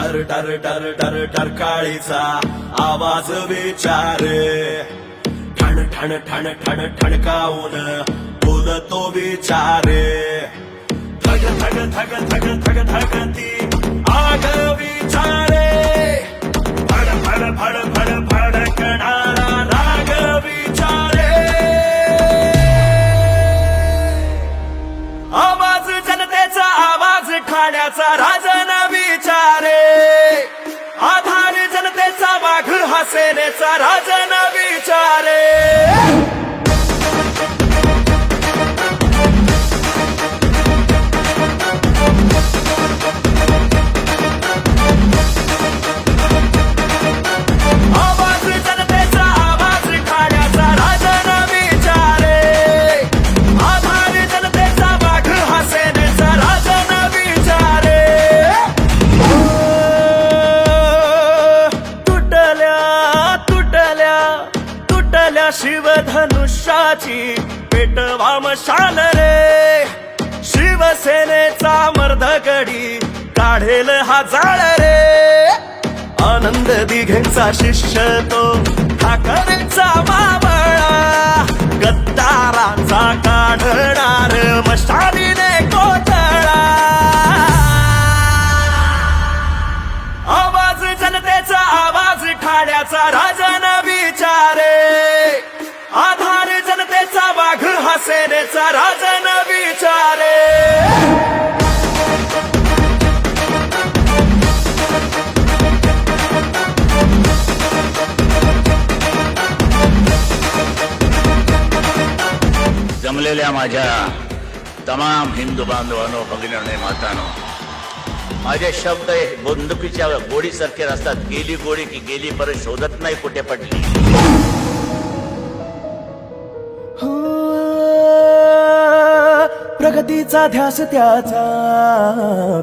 टर टर टर टर टरकाळीचा आवाज विचारे ठण ठण ठण ठण ठणकावून बोलतो विचारे थग थग थग थग थग थगती आग विचारे फड फड फड फड फडकणारा राग विचारे आवाज जनतेचा आवाज ठाण्याचा राजन विचारे आधार जनतेचा वाघ हा सेनेचा राजन विचारे आवाज जनतेचा आवाज ठाण्याचा राजन विचारे आधार जनतेचा वाघ हा सेनेचा राजन विचारे तुटल्या तुटल्या तुटल्या शिवधनुष्याची पेटवा मशाल रे शिवसेनेचा मर्दगडी काढेल हा जाळ रे आनंद दिघेंचा शिष्य तो ठाकरेंचा मावळा गद्दारांचा काढणार मशालीने कोटळा आवाज जनतेचा आवाज ठाण्याचा राजन विचारे आधार जनतेचा वाघ हा सेनेचा राजन विचारे जमलेल्या माझ्या तमाम हिंदू बांधवांनो भगिनींनो मातांनो माझे शब्द बंदुकीच्या गोडीसारखे असतात गेली गोडी की गेली परत शोधत नाही कुठे पडली प्रगतीचा ध्यास त्याचा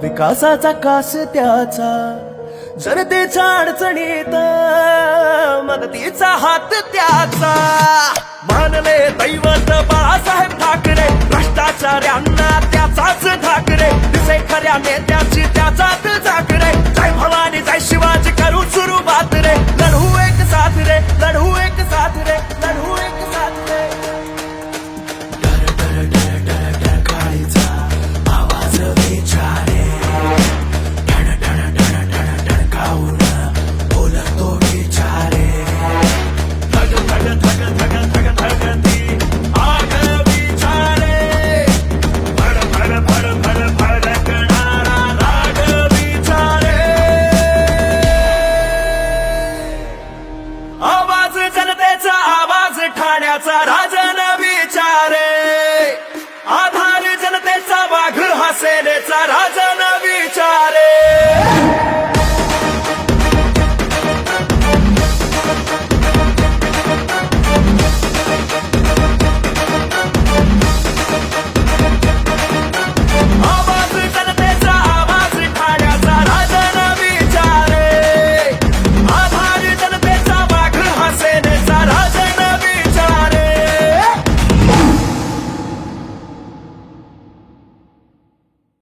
विकासाचा कास त्याचा जनतेच्या अडचणीत मदतीचा हात त्याचा मानले दैवत बाळासाहेब ठाकरे भ्रष्टाचार्यांना त्याचाच ठाकरे दिसे खऱ्या नेत्याची त्याचाच ठाकरे जय भवानी जय शिवाजी करू सुरुवात रे लढू एक साथ रे लढू एक साथ रे लढू एक साथ रे काळीचा आवाज विचारे ठण ठण ठण ठण ठणकावून बोलतो विचारे थग थग थग थग थग थगती आग विचारे फड फड फड फड फडकणारा राग विचारे आवाज जनतेचा आवाज ठाण्याचा राज